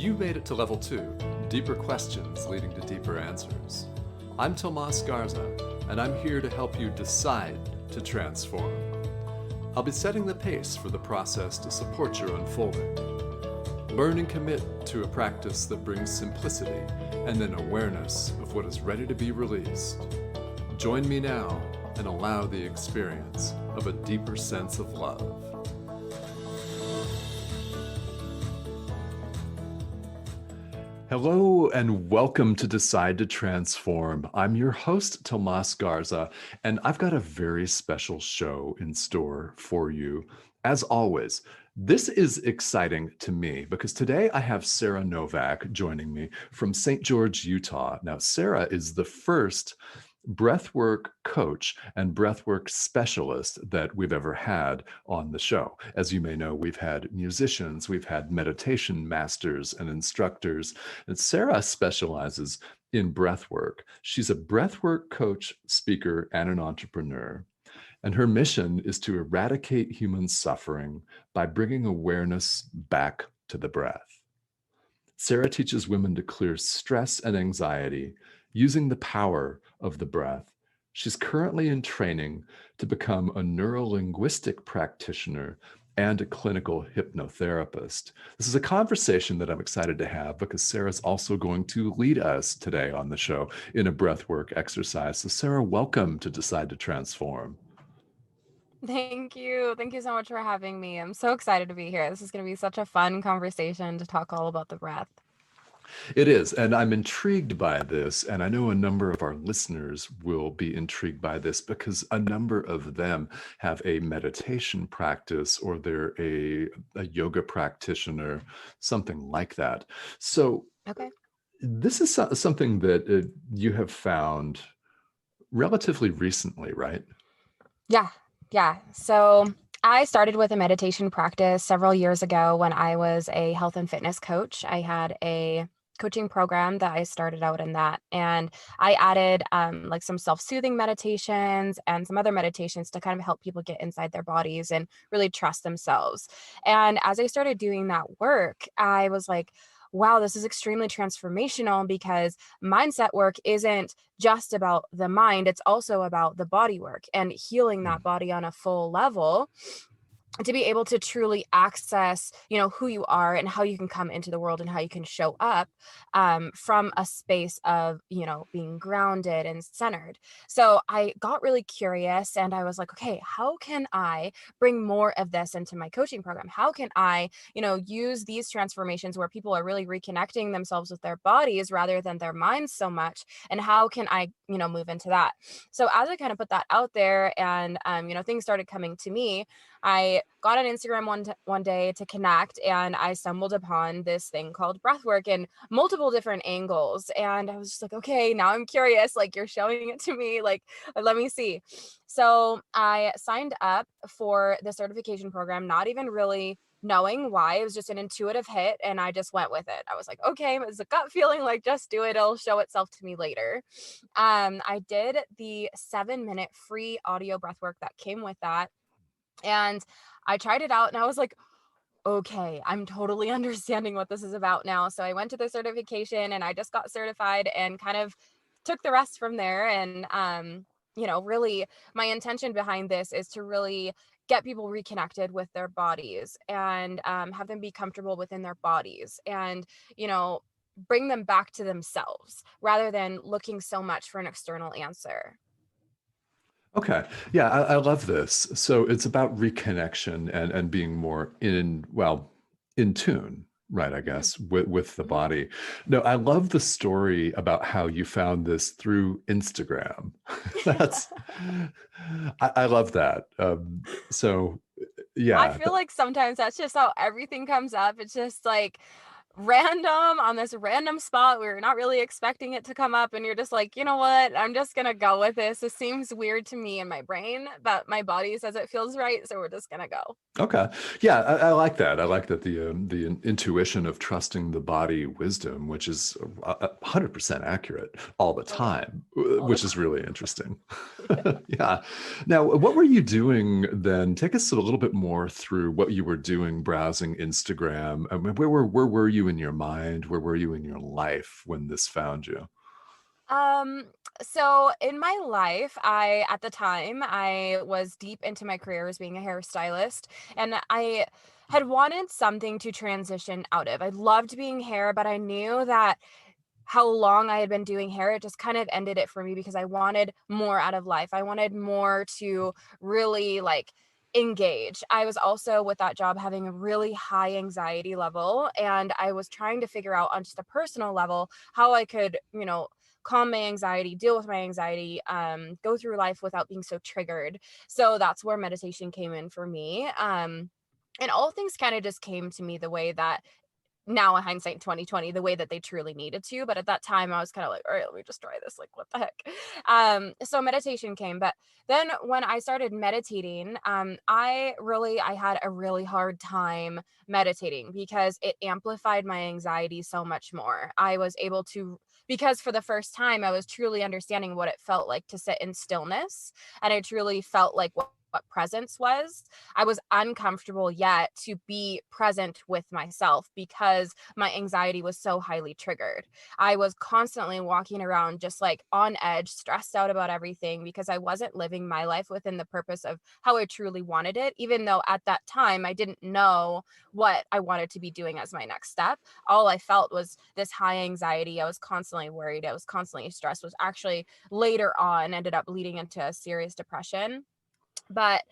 You made it to level 2, deeper questions leading to deeper answers. I'm Tomas Garza, and I'm here to help you decide to transform. I'll be setting the pace for the process to support your unfolding. Learn and commit to a practice that brings simplicity and then awareness of what is ready to be released. Join me now and allow the experience of a deeper sense of love. Hello and welcome to Decide to Transform. I'm your host, Tomas Garza, and I've got a very special show in store for you. As always, this is exciting to me because today I have Sarah Novak joining me from St. George, Utah. Now, Sarah is the first breathwork coach and breathwork specialist that we've ever had on the show. As you may know, we've had musicians, we've had meditation masters and instructors, and Sarah specializes in breathwork. She's a breathwork coach, speaker, and an entrepreneur. And her mission is to eradicate human suffering by bringing awareness back to the breath. Sarah teaches women to clear stress and anxiety using the power of the breath. She's currently in training to become a neurolinguistic practitioner and a clinical hypnotherapist. This is a conversation that I'm excited to have because Sarah's also going to lead us today on the show in a breathwork exercise. So Sarah, welcome to Decide to Transform. Thank you. Thank you so much for having me. I'm so excited to be here. This is going to be such a fun conversation to talk all about the breath. It is, and I'm intrigued by this, and I know a number of our listeners will be intrigued by this because a number of them have a meditation practice or they're a yoga practitioner, something like that. So Okay. this is something that you have found relatively recently, right? Yeah. So I started with a meditation practice several years ago when I was a health and fitness coach. I had a coaching program that I started out in that. And I added like some self-soothing meditations and some other meditations to kind of help people get inside their bodies and really trust themselves. And as I started doing that work, I was like, wow, this is extremely transformational because mindset work isn't just about the mind, it's also about the body work and healing that body on a full level to be able to truly access, who you are and how you can come into the world and how you can show up from a space of, being grounded and centered. So I got really curious and I was like, okay, how can I bring more of this into my coaching program? How can I, use these transformations where people are really reconnecting themselves with their bodies rather than their minds so much? And how can I, move into that? So as I kind of put that out there and, things started coming to me, I got on Instagram one day to connect and I stumbled upon this thing called breathwork in multiple different angles. And I was just like, okay, now I'm curious, like you're showing it to me, like, let me see. So I signed up for the certification program, not even really knowing why. It was just an intuitive hit and I just went with it. I was like, okay, it's a gut feeling, like just do it. It'll show itself to me later. I did the 7-minute free audio breathwork that came with that. And I tried it out and I was like, okay, I'm totally understanding what this is about now. So I went to the certification and I just got certified and kind of took the rest from there. And, really my intention behind this is to really get people reconnected with their bodies and have them be comfortable within their bodies and, bring them back to themselves rather than looking so much for an external answer. Okay. Yeah, I love this. So it's about reconnection and being more in tune, right, I Mm-hmm. guess, with the Mm-hmm. body. No, I love the story about how you found this through Instagram. That's, I love that. So I yeah, feel like sometimes that's just how everything comes up. It's just like random on this random spot. We're not really expecting it to come up. And you're just like, you know what? I'm just going to go with this. This seems weird to me in my brain, but my body says it feels right. So we're just going to go. okay. Yeah, I like that. I like that the intuition of trusting the body wisdom, which is 100% accurate all the Oh, yeah. time, All the which is time. really interesting. Yeah. Yeah. Now, what were you doing then? Take us a little bit more through what you were doing browsing Instagram. I mean, where were you you in your mind? Where were you in your life when this found you? Um, so in my life, at the time, I was deep into my career as being a hairstylist, and I had wanted something to transition out of. I loved being hair, but I knew that how long I had been doing hair, it just kind of ended it for me because I wanted more out of life. I wanted more to really like engage. I was also with that job having a really high anxiety level, and I was trying to figure out on just a personal level how I could, calm my anxiety, deal with my anxiety, go through life without being so triggered. So that's where meditation came in for me. And all things kind of just came to me the way that now in hindsight 2020 the way that they truly needed to, but at that time I was kind of like, all right, let me just try this, like what the heck. So meditation came, but then when I started meditating, I had a really hard time meditating because it amplified my anxiety so much more. I was able to, because for the first time I was truly understanding what it felt like to sit in stillness, and I truly felt like what presence was. I was uncomfortable yet to be present with myself because my anxiety was so highly triggered. I was constantly walking around just like on edge, stressed out about everything because I wasn't living my life within the purpose of how I truly wanted it, even though at that time I didn't know what I wanted to be doing as my next step. All I felt was this high anxiety. I was constantly worried. I was constantly stressed, was actually later on ended up leading into a serious depression. But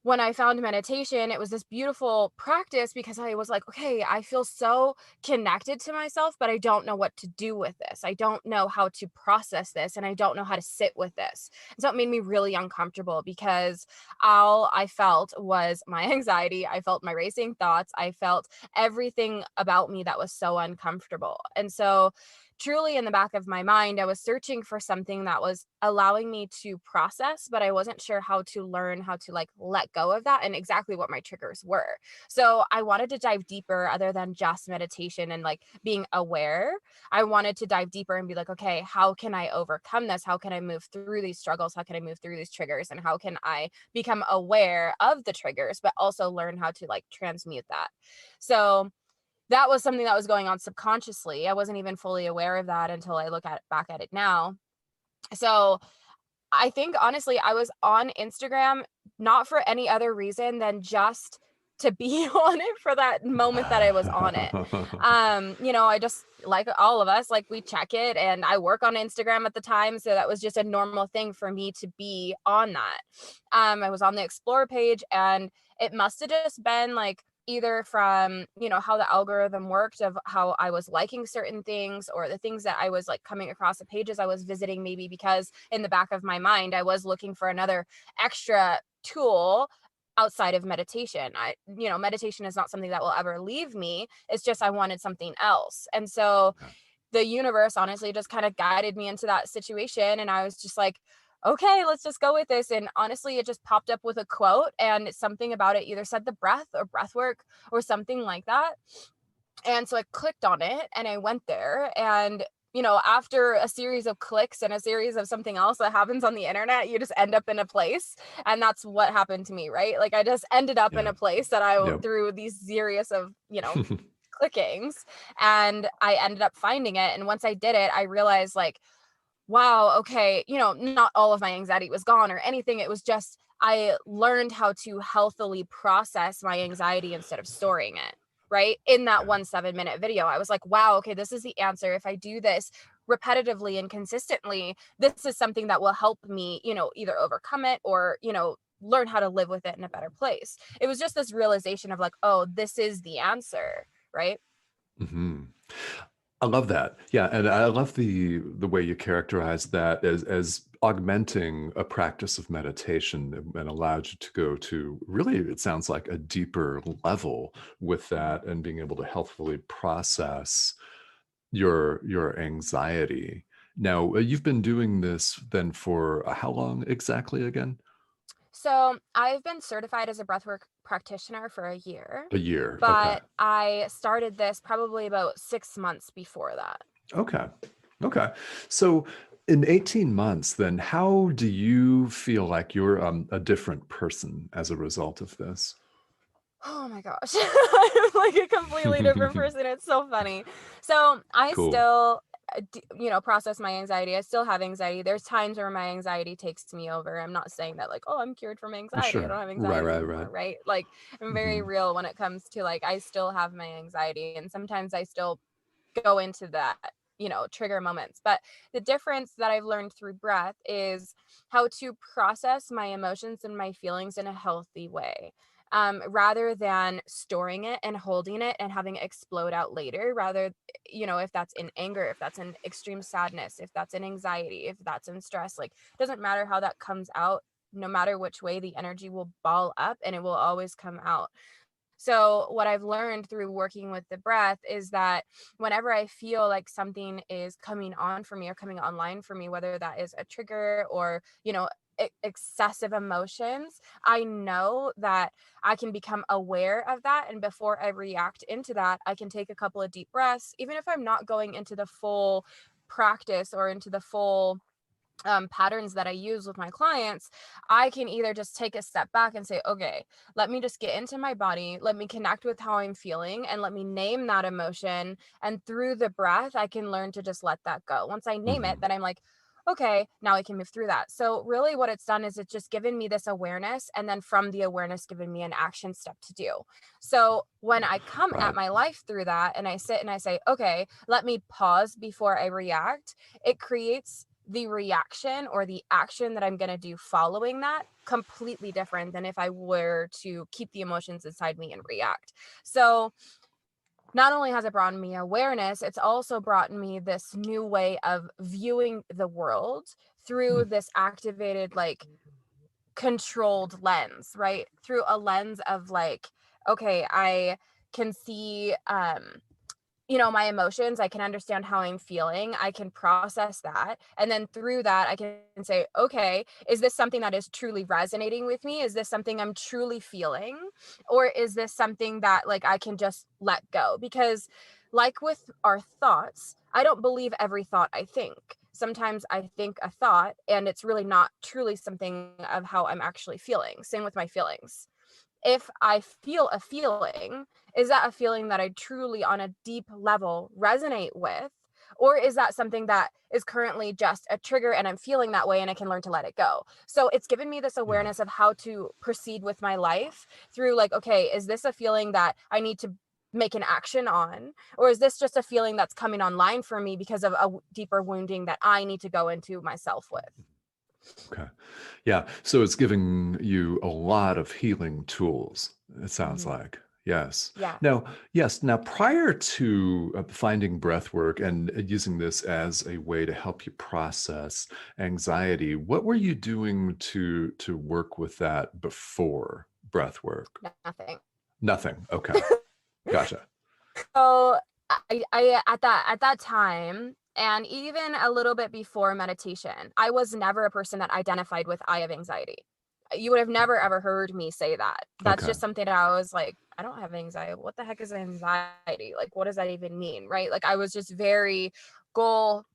when I found meditation, it was this beautiful practice because I was like, okay, I feel so connected to myself, but I don't know what to do with this. I don't know how to process this, and I don't know how to sit with this. And so it made me really uncomfortable because all I felt was my anxiety. I felt my racing thoughts. I felt everything about me that was so uncomfortable. And so truly in the back of my mind, I was searching for something that was allowing me to process, but I wasn't sure how to learn how to like let go of that and exactly what my triggers were. So I wanted to dive deeper other than just meditation and like being aware. I wanted to dive deeper and be like, okay, how can I overcome this? How can I move through these struggles? How can I move through these triggers? And how can I become aware of the triggers, but also learn how to like transmute that? So that was something that was going on subconsciously. I wasn't even fully aware of that until I look at back at it now. So I think honestly, I was on Instagram not for any other reason than just to be on it for that moment that I was on it. I just, like all of us, like we check it, and I work on Instagram at the time. So that was just a normal thing for me to be on that. I was on the explore page, and it must have just been like either from, how the algorithm worked of how I was liking certain things, or the things that I was like coming across the pages I was visiting, maybe because in the back of my mind, I was looking for another extra tool outside of meditation. Meditation is not something that will ever leave me. It's just I wanted something else. And so the universe honestly just kind of guided me into that situation. And I was just like, okay, let's just go with this. And honestly, it just popped up with a quote, and something about it either said the breath or breathwork or something like that. And so I clicked on it and I went there. And, after a series of clicks and a series of something else that happens on the internet, you just end up in a place. And that's what happened to me, right? Like I just ended up in Yeah. a place that Yep. through these series of, clickings, and I ended up finding it. And once I did it, I realized like, wow, okay, not all of my anxiety was gone or anything. It was just I learned how to healthily process my anxiety instead of storing it, right? In that Yeah. 1 7-minute video, I was like, wow, okay, this is the answer. If I do this repetitively and consistently, this is something that will help me, either overcome it or, learn how to live with it in a better place. It was just this realization of like, oh, this is the answer, right? Mhm. I love that. Yeah, and I love the way you characterize that as augmenting a practice of meditation and allowed you to go to really, it sounds like a deeper level with that and being able to healthfully process your anxiety. Now, you've been doing this then for how long exactly again? So I've been certified as a breathwork practitioner for a year, A year. Okay. but I started this probably about 6 months before that. Okay. Okay. So in 18 months, then how do you feel like you're a different person as a result of this? Oh my gosh. I'm like a completely different person. It's so funny. So I Cool. still, process my anxiety. I still have anxiety. There's times where my anxiety takes me over. I'm not saying that like, oh, I'm cured from anxiety. I don't Sure. have Right, anxiety right, right. anymore, right? Like I'm very Hmm. real when it comes to like, I still have my anxiety and sometimes I still go into that, trigger moments. But the difference that I've learned through breath is how to process my emotions and my feelings in a healthy way. Rather than storing it and holding it and having it explode out later, rather, if that's in anger, if that's in extreme sadness, if that's in anxiety, if that's in stress, like, it doesn't matter how that comes out. No matter which way, the energy will ball up and it will always come out. So, what I've learned through working with the breath is that whenever I feel like something is coming on for me or coming online for me, whether that is a trigger or, excessive emotions, I know that I can become aware of that. And before I react into that, I can take a couple of deep breaths, even if I'm not going into the full practice or into the full patterns that I use with my clients. I can either just take a step back and say, okay, let me just get into my body, let me connect with how I'm feeling, and let me name that emotion. And through the breath, I can learn to just let that go. Once I name it, Hmm. then I'm like, okay, now I can move through that. So, really, what it's done is it's just given me this awareness, and then from the awareness, given me an action step to do. So, when I come at Right. my life through that and I sit and I say, okay, let me pause before I react, it creates the reaction or the action that I'm going to do following that completely different than if I were to keep the emotions inside me and react. So, not only has it brought me awareness, it's also brought me this new way of viewing the world through Mm. this activated, like, controlled lens, right? Through a lens of like, okay, I can see my emotions, I can understand how I'm feeling, I can process that, and then through that I can say, okay, is this something that is truly resonating with me? Is this something I'm truly feeling, or is this something that like I can just let go? Because like with our thoughts, I don't believe every thought I think. Sometimes I think a thought and it's really not truly something of how I'm actually feeling. Same with my feelings. If I feel a feeling, is that a feeling that I truly on a deep level resonate with? Or is that something that is currently just a trigger and I'm feeling that way and I can learn to let it go? So it's given me this Yeah. awareness of how to proceed with my life through like, okay, is this a feeling that I need to make an action on? Or is this just a feeling that's coming online for me because of a deeper wounding that I need to go into myself with? Okay. Yeah. So it's giving you a lot of healing tools, it sounds Mhm. like. Yes. Yeah. Now, yes. Now, prior to finding breath work and using this as a way to help you process anxiety, what were you doing to work with that before breath work? Nothing. Nothing. Okay. Gotcha. So I at that time, and even a little bit before meditation, I was never a person that identified with I have anxiety. You would have never ever heard me say that. That's Okay. just something that I was like, I don't have anxiety. What the heck is anxiety? Like, what does that even mean? Right? Like, I was just very goal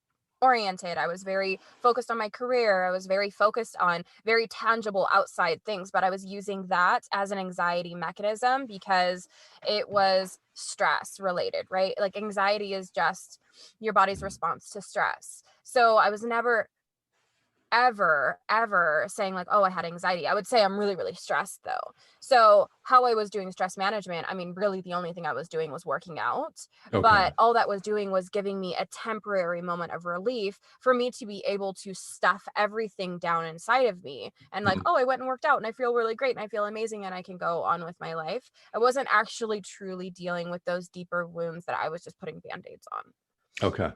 oriented. I was very focused on my career. I was very focused on very tangible outside things, but I was using that as an anxiety mechanism because it was stress related, right? Like anxiety is just your body's Mhm. response to stress. So I was never ever saying like, oh, I had anxiety. I would say I'm really really stressed though. So how I was doing stress management, I mean, really the only thing I was doing was working out, Okay. but all that was doing was giving me a temporary moment of relief for me to be able to stuff everything down inside of me and like, Mhm. oh, I went and worked out and I feel really great and I feel amazing and I can go on with my life. I wasn't actually truly dealing with those deeper wounds that I was just putting band-aids on. Okay.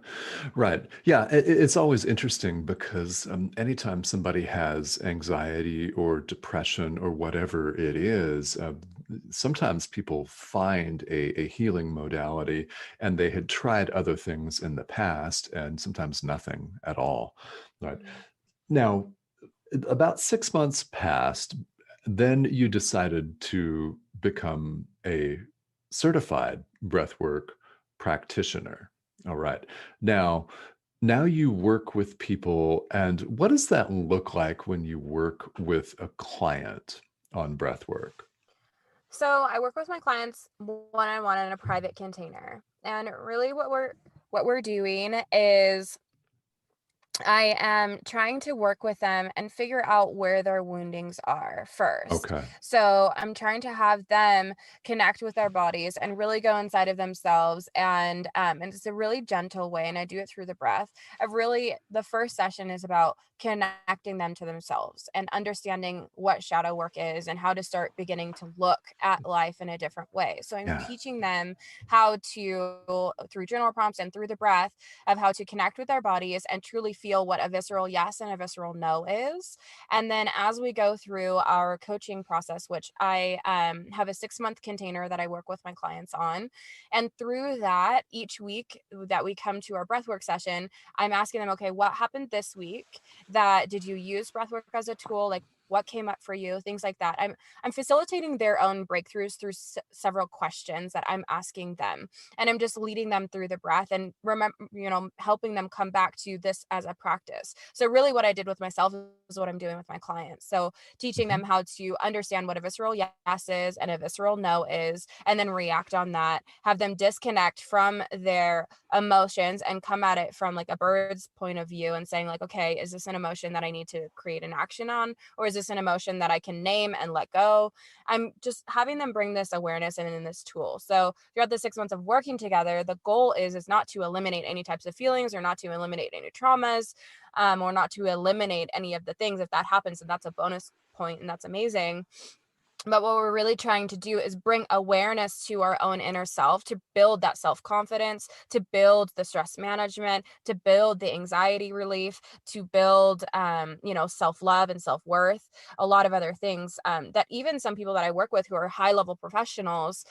Right. Yeah. It's always interesting because anytime somebody has anxiety or depression or whatever it is, sometimes people find a healing modality and they had tried other things in the past and sometimes nothing at all. Right. Mhm. Now, about 6 months passed, then you decided to become a certified breathwork practitioner. All right. Now, now you work with people, and what does that look like when you work with a client on breathwork? So I work with my clients one-on-one in a private container. And really what we're doing is I am trying to work with them and figure out where their woundings are first. Okay. So I'm trying to have them connect with their bodies and really go inside of themselves, and it's a really gentle way, and I do it through the breath. The first session is about connecting them to themselves and understanding what shadow work is and how to start beginning to look at life in a different way. So I'm Yeah. teaching them how to, through journal prompts and through the breath, of how to connect with our bodies and truly feel what a visceral yes and a visceral no is. And then as we go through our coaching process, which I have a 6 month container that I work with my clients on, and through that, each week that we come to our breathwork session, I'm asking them, okay, what happened this week? That did you use breathwork as a tool? Like, what came up for you, things like that. I'm facilitating their own breakthroughs through several questions that I'm asking them, and I'm just leading them through the breath and remember, helping them come back to this as a practice. So really what I did with myself is what I'm doing with my clients. So teaching them Mhm. how to understand what a visceral yes is and a visceral no is, and then react on that, have them disconnect from their emotions and come at it from like a bird's point of view and saying like, okay, is this an emotion that I need to create an action on, or is this an emotion that I can name and let go? I'm just having them bring this awareness in this tool. So throughout the 6 months of working together, the goal is not to eliminate any types of feelings or not to eliminate any traumas, or not to eliminate any of the things. If that happens, then that's a bonus point and that's amazing. But what we're really trying to do is bring awareness to our own inner self, to build that self-confidence, to build the stress management, to build the anxiety relief, to build, self-love and self-worth, a lot of other things, that even some people that I work with who are high-level professionals,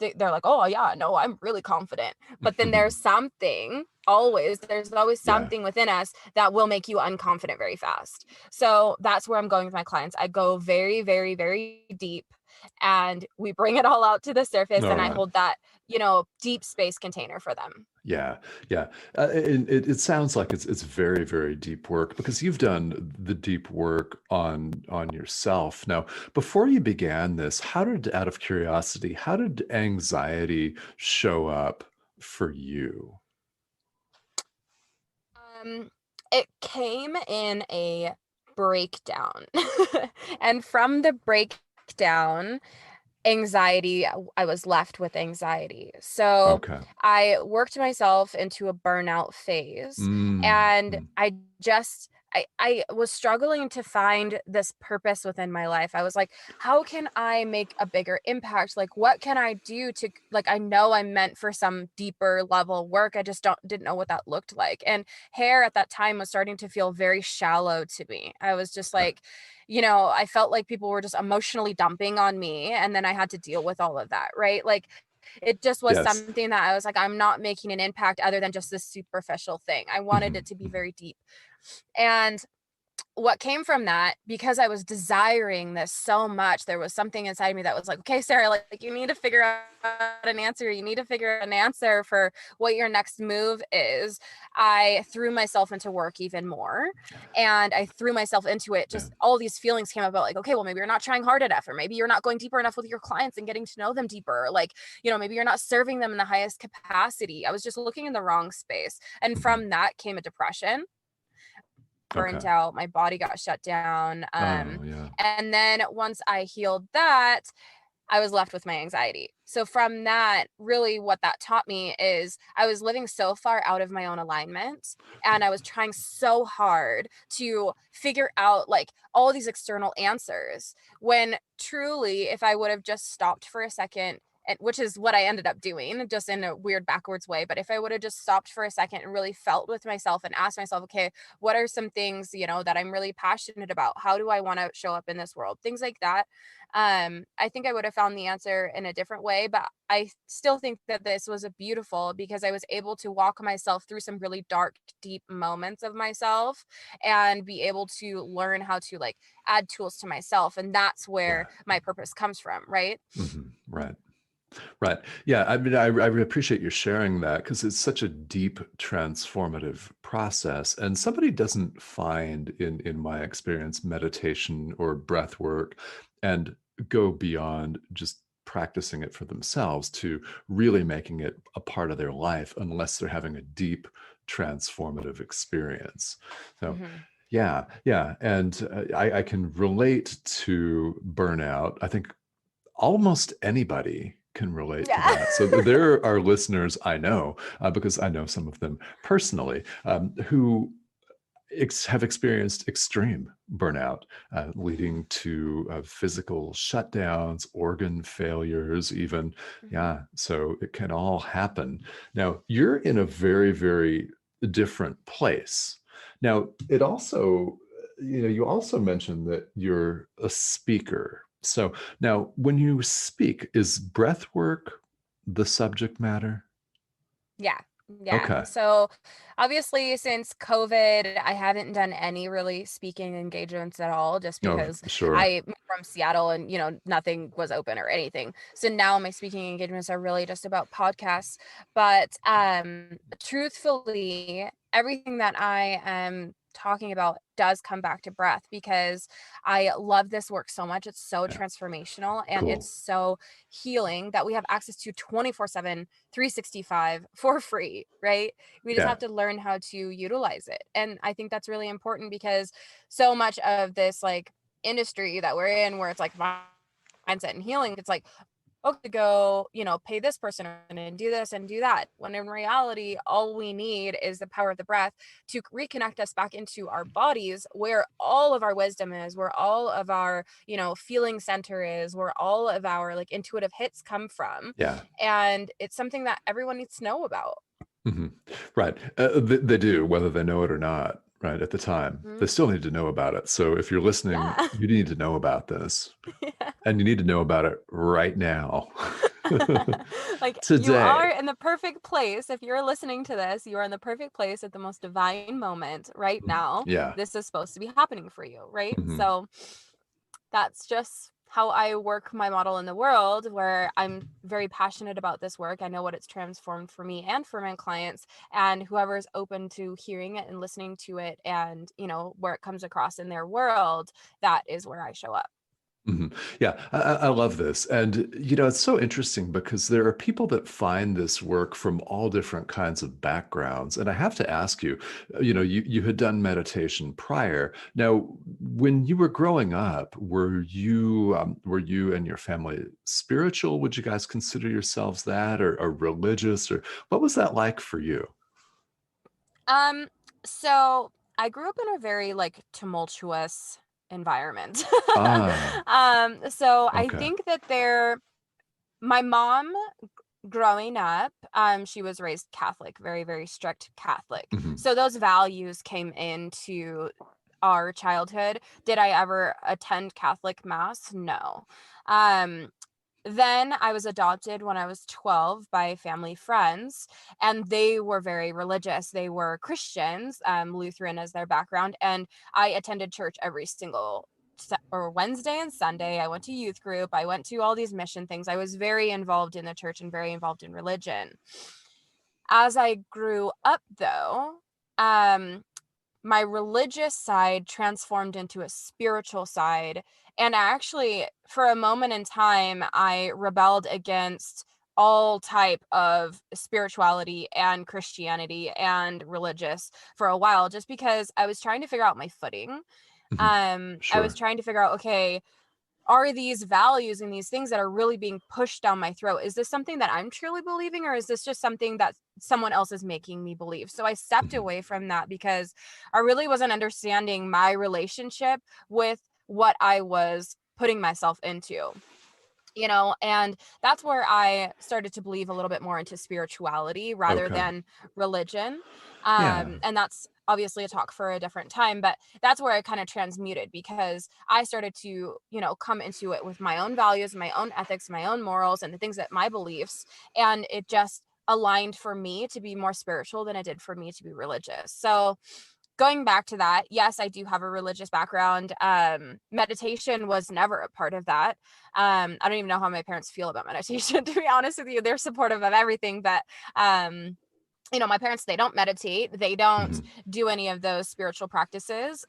they're like, oh yeah, no, I'm really confident. But then there's always Yeah. something within us that will make you unconfident very fast. So that's where I'm going with my clients. I go very, very, very deep, and we bring it all out to the surface, All and I right. hold that, deep space container for them. Yeah, yeah. And it sounds like it's very, very deep work because you've done the deep work on yourself. Now, before you began this, out of curiosity, how did anxiety show up for you? Um, it came in a breakdown. And from the breakdown, I was left with anxiety. So Okay. I worked myself into a burnout phase, Mm, and mm. I was struggling to find this purpose within my life. I was like, how can I make a bigger impact? Like, what can I do to, like, I know I'm meant for some deeper level work. I just didn't know what that looked like. And hair at that time was starting to feel very shallow to me. I was just Okay. like, I felt like people were just emotionally dumping on me, and then I had to deal with all of that, right? Like, it just was Yes. something that I was like, I'm not making an impact other than just this superficial thing. I wanted Mhm, it to be mhm. very deep. And what came from that, because I was desiring this so much, there was something inside me that was like, okay, Sarah, like you need to figure out an answer. You need to figure out an answer for what your next move is. I threw myself into work even more, and I threw myself into it. Yeah. Just all these feelings came about like, okay, well, maybe you're not trying hard enough, or maybe you're not going deeper enough with your clients and getting to know them deeper. Like, maybe you're not serving them in the highest capacity. I was just looking in the wrong space. And Mhm. from that came a depression, burnt Okay. out, my body got shut down. Oh, yeah. And then once I healed that, I was left with my anxiety. So from that, really what that taught me is I was living so far out of my own alignment, and I was trying so hard to figure out like all these external answers, when truly if I would have just stopped for a second, and which is what I ended up doing, just in a weird backwards way. But if I would have just stopped for a second and really felt with myself and asked myself, okay, what are some things, that I'm really passionate about? How do I want to show up in this world? Things like that. I think I would have found the answer in a different way, but I still think that this was a beautiful, because I was able to walk myself through some really dark, deep moments of myself and be able to learn how to like add tools to myself. And that's where Yeah. my purpose comes from, right? Mhm. Right. Right. Yeah. I mean, I really appreciate you sharing that because it's such a deep transformative process. And somebody doesn't find, in my experience, meditation or breath work and go beyond just practicing it for themselves to really making it a part of their life unless they're having a deep transformative experience. So Hmm. yeah, yeah. And I can relate to burnout. I think almost anybody can relate to Yeah. that. So there are listeners I know, because I know some of them personally, who have experienced extreme burnout, leading to physical shutdowns, organ failures, even. Hmm. Yeah, so it can all happen. Now, you're in a very, very different place. Now, it also, you also mentioned that you're a speaker. So now, when you speak, is breath work the subject matter? Yeah. Yeah. Okay. So obviously, since COVID, I haven't done any really speaking engagements at all, just Oh, because sure. I'm from Seattle and, nothing was open or anything. So now my speaking engagements are really just about podcasts. But truthfully, everything that I am talking about does come back to breath because I love this work so much. It's so Yeah, transformational and it's cool. so healing that we have access to 24/7, 365 for free, right? We just Yeah, have to learn how to utilize it. And I think that's really important because so much of this like industry that we're in where it's like mindset and healing, it's like, okay, go, pay this person and do this and do that. When in reality, all we need is the power of the breath to reconnect us back into our bodies where all of our wisdom is, where all of our, feeling center is, where all of our like intuitive hits come from. yeah. And it's something that everyone needs to know about. Mhm. Right. They do, whether they know it or not, right, at the time. They Mhm. still need to know about it. So if you're listening, Yeah. you need to know about this, Yeah. and you need to know about it right now. Like you are Today. in the perfect place. If you're listening to this, you are in the perfect place at the most divine moment right Mhm. now. Yeah. This is supposed to be happening for you, right? Mhm. So that's just how I work my model in the world, where I'm very passionate about this work. I know what it's transformed for me and for my clients, and whoever is open to hearing it and listening to it and, where it comes across in their world, that is where I show up. Mhm. Yeah, I love this. And, it's so interesting because there are people that find this work from all different kinds of backgrounds. And I have to ask you, you had done meditation prior. Now, when you were growing up, were you and your family spiritual? Would you guys consider yourselves that, or religious, or what was that like for you? Um, so I grew up in a very like tumultuous environment. Ah, So I okay. think that my mom growing up, she was raised Catholic, very, very strict Catholic. Mhm. So those values came into our childhood. Did I ever attend Catholic mass? No. Um, then I was adopted when I was 12 by family friends, and they were very religious. They were Christians, Lutheran as their background, and I attended church every single or Wednesday and Sunday. I went to youth group. I went to all these mission things. I was very involved in the church and very involved in religion. As I grew up, though, um, my religious side transformed into a spiritual side. And actually, for a moment in time, I rebelled against all type of spirituality and Christianity and religious for a while, just because I was trying to figure out my footing. Mhm. I was Sure. trying to figure out, okay, are these values and these things that are really being pushed down my throat, is this something that I'm truly believing, or is this just something that someone else is making me believe? So I stepped Mhm. away from that because I really wasn't understanding my relationship with what I was putting myself into, and that's where I started to believe a little bit more into spirituality rather Okay. than religion. Yeah. And that's obviously a talk for a different time, but that's where I kind of transmuted because I started to, come into it with my own values, my own ethics, my own morals, and the things that my beliefs, and it just aligned for me to be more spiritual than it did for me to be religious. So going back to that, yes, I do have a religious background. Meditation was never a part of that. I don't even know how my parents feel about meditation, to be honest with you. They're supportive of everything, but my parents, they don't meditate. They don't Mhm. do any of those spiritual practices.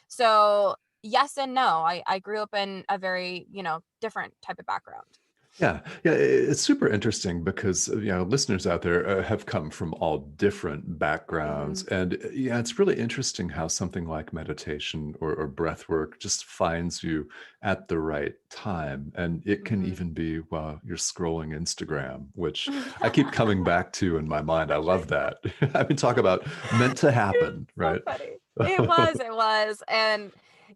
So yes and no. I grew up in a very, different type of background. Yeah, yeah, it's super interesting because listeners out there have come from all different backgrounds, Hmm. and yeah, it's really interesting how something like meditation or breath work just finds you at the right time, and it can Hmm. even be while you're scrolling Instagram, which I keep coming back to in my mind. I love that. I mean, talk about meant to happen, It's so right? funny. It was. And,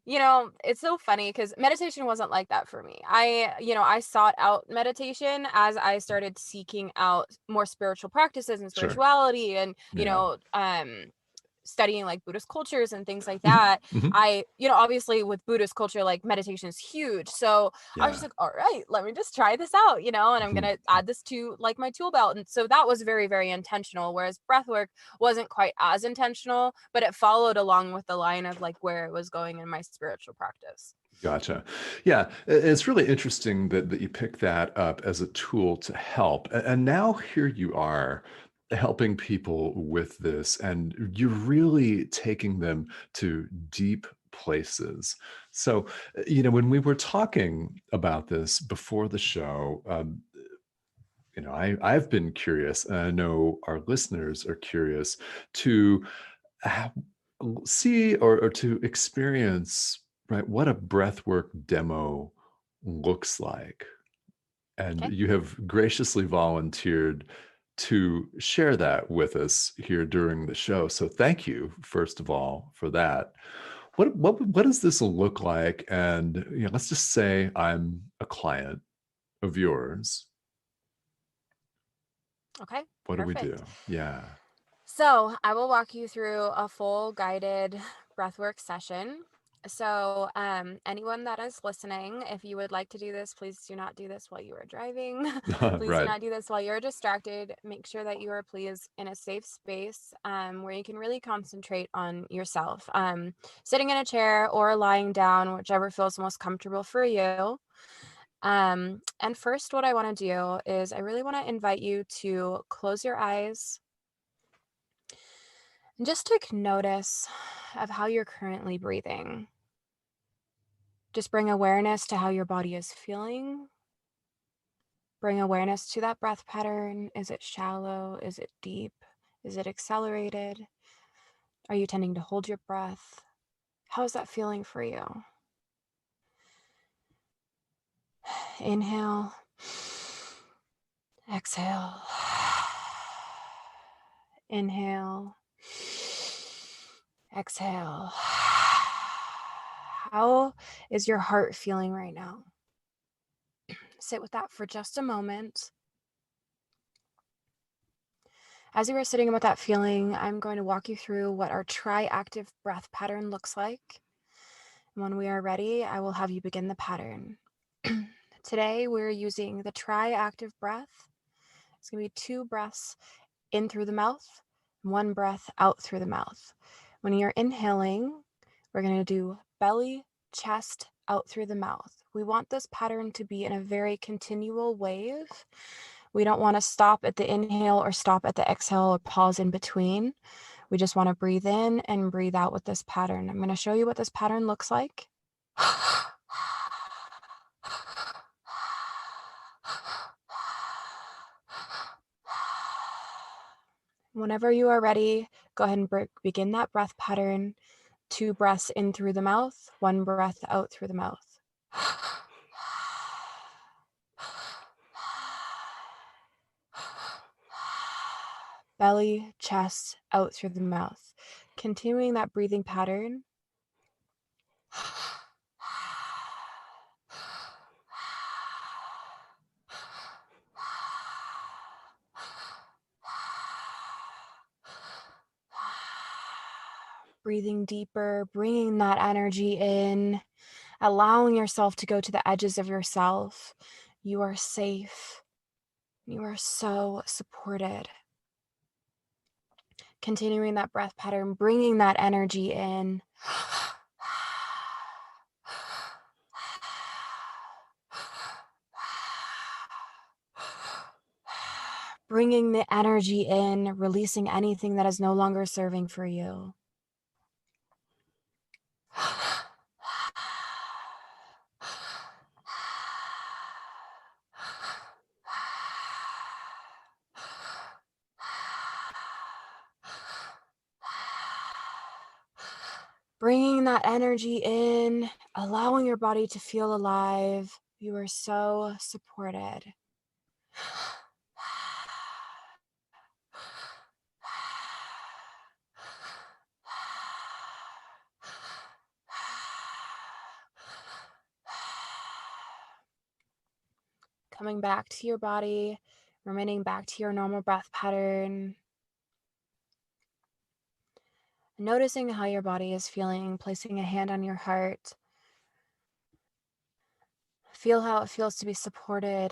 it's so funny because meditation wasn't like that for me. I sought out meditation as I started seeking out more spiritual practices and Sure. spirituality and, Yeah. studying like Buddhist cultures and things like Mhm, that. mhm. Obviously with Buddhist culture, like meditation is huge. So I was just Yeah. like, all right, let me just try this out, and I'm Mhm. gonna add this to like my tool belt. And so that was very, very intentional. Whereas breathwork wasn't quite as intentional, but it followed along with the line of like where it was going in my spiritual practice. Gotcha. Yeah, it's really interesting that you pick that up as a tool to help. And now here you are helping people with this, and you're really taking them to deep places. So, when we were talking about this before the show, I've been curious, and I know our listeners are curious to ha- see or to experience, right, what a breathwork demo looks like. And Okay. you have graciously volunteered to share that with us here during the show. So thank you, first of all, for that. What does this look like? And let's just say I'm a client of yours. Okay. What do we Perfect. do? Yeah. So I will walk you through a full guided breathwork session. So, anyone that is listening, if you would like to do this, please do not do this while you are driving. Please do Right. not do this while you're distracted. Make sure that you are, please, in a safe space where you can really concentrate on yourself. Sitting in a chair or lying down, whichever feels most comfortable for you. And first, what I want to do is I really want to invite you to close your eyes and just take notice of how you're currently breathing. Just bring awareness to how your body is feeling. Bring awareness to that breath pattern. Is it shallow? Is it deep? Is it accelerated? Are you tending to hold your breath? How is that feeling for you? Inhale, exhale. Inhale, exhale. How is your heart feeling right now? Sit with that for just a moment. As you are sitting with that feeling, I'm going to walk you through what our tri-active breath pattern looks like. And when we are ready, I will have you begin the pattern. Today, we're using the tri-active breath. It's going to be 2 breaths in through the mouth, 1 breath out through the mouth. When you're inhaling, we're going to do belly, chest, out through the mouth. We want this pattern to be in a very continual wave. We don't want to stop at the inhale or stop at the exhale or pause in between. We just want to breathe in and breathe out with this pattern. I'm going to show you what this pattern looks like. Whenever you are ready, go ahead and begin that breath pattern. 2 breaths in through the mouth, 1 breath out through the mouth. Belly, chest, out through the mouth. Continuing that breathing pattern. Breathing deeper, bringing that energy in, allowing yourself to go to the edges of yourself. You are safe. You are so supported. Continuing that breath pattern, bringing that energy in. Bringing the energy in, releasing anything that is no longer serving for you. Bringing that energy in, allowing your body to feel alive. You are so supported. Coming back to your body, remaining back to your normal breath pattern. Noticing how your body is feeling, placing a hand on your heart. Feel how it feels to be supported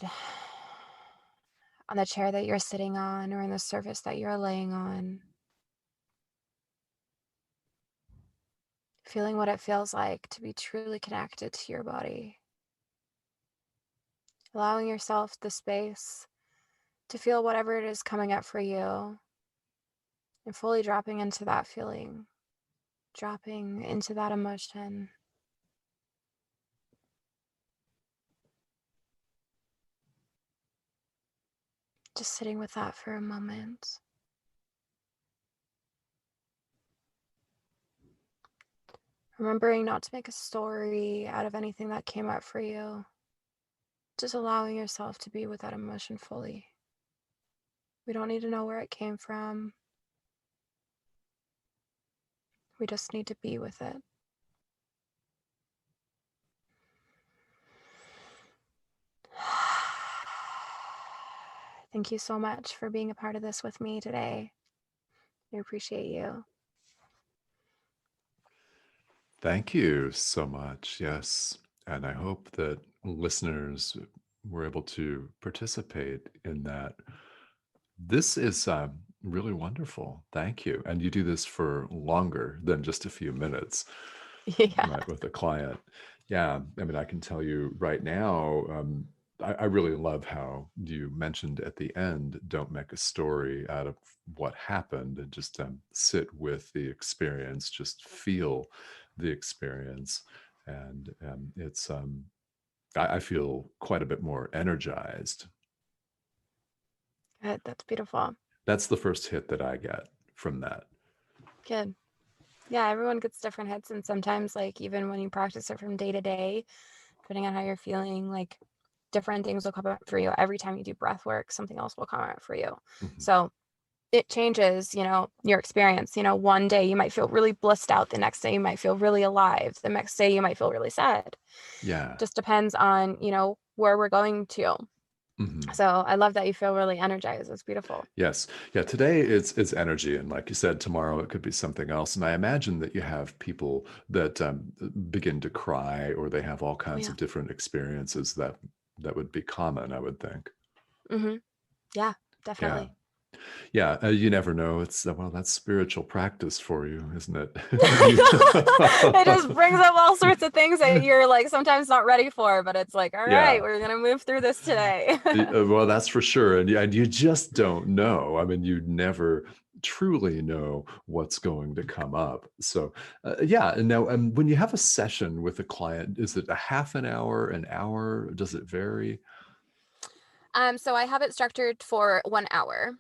on the chair that you're sitting on or in the surface that you're laying on. Feeling what it feels like to be truly connected to your body. Allowing yourself the space to feel whatever it is coming up for you and fully dropping into that feeling, dropping into that emotion. Just sitting with that for a moment. Remembering not to make a story out of anything that came up for you. Just allowing yourself to be with that emotion fully. We don't need to know where it came from. We just need to be with it. Thank you so much for being a part of this with me today. I appreciate you. Thank you so much. Yes. And I hope that listeners were able to participate in that. This is really wonderful. Thank you. And you do this for longer than just a few minutes, Yeah. right, with a client. Yeah. I mean, I can tell you right now, I really love how you mentioned at the end, don't make a story out of what happened and just sit with the experience, just feel the experience. And I feel quite a bit more energized. Good. That's beautiful. That's the first hit that I get from that. Good. Yeah, everyone gets different hits. And sometimes, like, even when you practice it from day to day, depending on how you're feeling, like, different things will come up for you. Every time you do breath work, something else will come up for you. Mhm. So it changes, your experience. One day you might feel really blissed out. The next day you might feel really alive. The next day you might feel really sad. Yeah. Just depends on, where we're going to. Mhm. So I love that you feel really energized. It's beautiful. Yes. Yeah, today it's energy, and like you said, tomorrow it could be something else, and I imagine that you have people that, begin to cry, or they have all Oh kinds yeah. of different experiences that would be common, I would think. Mm-hmm. Yeah, Yeah. definitely. Yeah, you never know. It's, well, that's spiritual practice for you, isn't it? I know. It just brings up all sorts of things that you're like sometimes not ready for, but it's like, all right, Yeah. we're gonna move through this today. Well, that's for sure, and you just don't know. I mean, you never truly know what's going to come up. So, yeah. And now, when you have a session with a client, is it a half an hour? Does it vary? So I have it structured for 1 hour.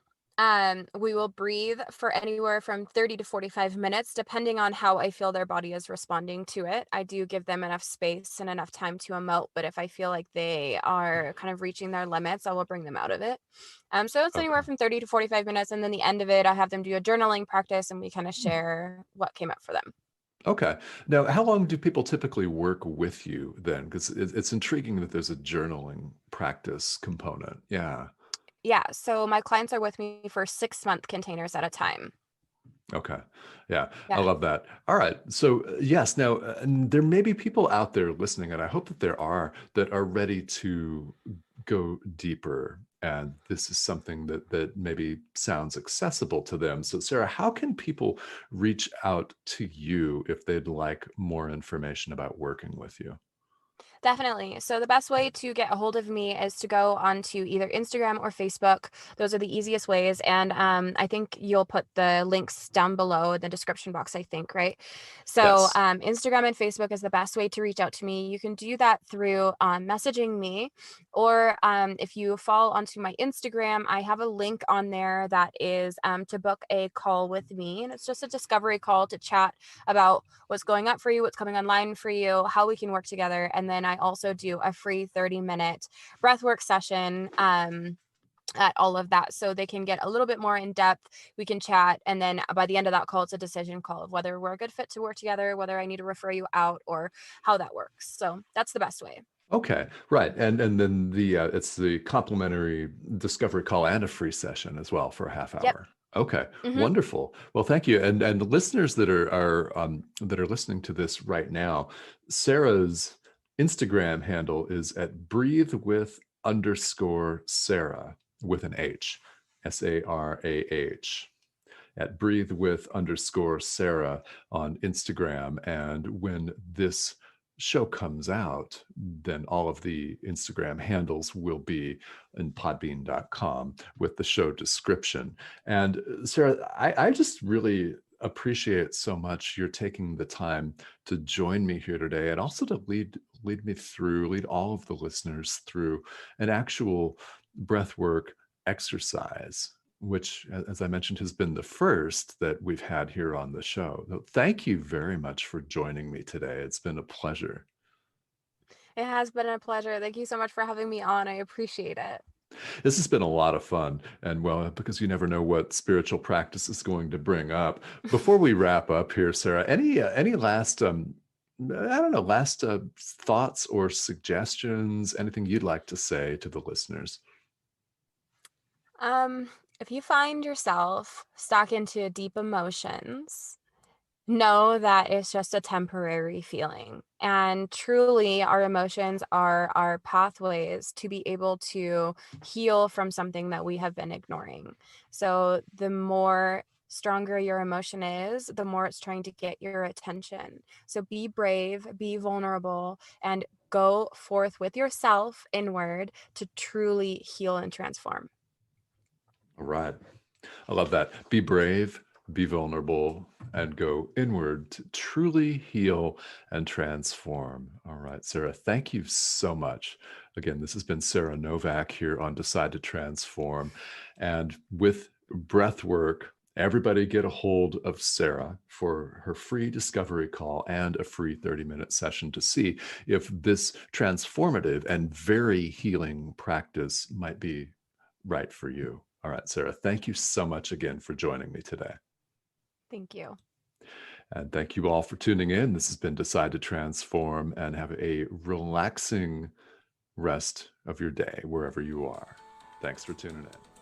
We will breathe for anywhere from 30 to 45 minutes, depending on how I feel their body is responding to it. I do give them enough space and enough time to emote, but if I feel like they are kind of reaching their limits, I will bring them out of it. So it's Okay. anywhere from 30 to 45 minutes. And then the end of it, I have them do a journaling practice and we kind of share what came up for them. Okay. Now, how long do people typically work with you then? Because it's intriguing that there's a journaling practice component. Yeah. Yeah. So my clients are with me for 6-month containers at a time. Okay. Yeah, I Yeah. love that. All right. So, yes, now, and there may be people out there listening, and I hope that there are, that are ready to go deeper. And this is something that maybe sounds accessible to them. So, Sarah, how can people reach out to you if they'd like more information about working with you? Definitely. So the best way to get a hold of me is to go onto either Instagram or Facebook. Those are the easiest ways. And I think you'll put the links down below in the description box, I think, right? So Yes. Instagram and Facebook is the best way to reach out to me. You can do that through messaging me, or if you fall onto my Instagram, I have a link on there that is to book a call with me. And it's just a discovery call to chat about what's going up for you, what's coming online for you, how we can work together. And then I also do a free 30-minute breathwork session at all of that. So they can get a little bit more in depth. We can chat. And then by the end of that call, it's a decision call of whether we're a good fit to work together, whether I need to refer you out, or how that works. So that's the best way. Okay, right. And then it's the complimentary discovery call and a free session as well for a half Yep. hour. Okay, Mm-hmm. wonderful. Well, thank you. And the listeners that are listening to this right now, Sarah's Instagram handle is at breathe with underscore Sarah with an H, Sarah, at breathe with underscore Sarah on Instagram. And when this show comes out, then all of the Instagram handles will be in podbean.com with the show description. And Sarah, I just really appreciate so much you're taking the time to join me here today, and also to lead all of the listeners through an actual breathwork exercise, which, as I mentioned, has been the first that we've had here on the show. So thank you very much for joining me today. It's been a pleasure. It has been a pleasure. Thank you so much for having me on. I appreciate it. This has been a lot of fun. And well, because you never know what spiritual practice is going to bring up. Before we wrap up here, Sarah, any last, I don't know, last thoughts or suggestions, anything you'd like to say to the listeners? Um, if you find yourself stuck into deep emotions, know that it's just a temporary feeling. And truly, our emotions are our pathways to be able to heal from something that we have been ignoring. So, the more stronger your emotion is, the more it's trying to get your attention. So, be brave, be vulnerable, and go forth with yourself inward to truly heal and transform. All right. I love that. Be brave, be vulnerable, and go inward to truly heal and transform. All right, Sarah, thank you so much. Again, this has been Sarah Novak here on Decide to Transform. And with breathwork, everybody get a hold of Sarah for her free discovery call and a free 30-minute session to see if this transformative and very healing practice might be right for you. All right, Sarah, thank you so much again for joining me today. Thank you. And thank you all for tuning in. This has been Decide to Transform, and have a relaxing rest of your day wherever you are. Thanks for tuning in.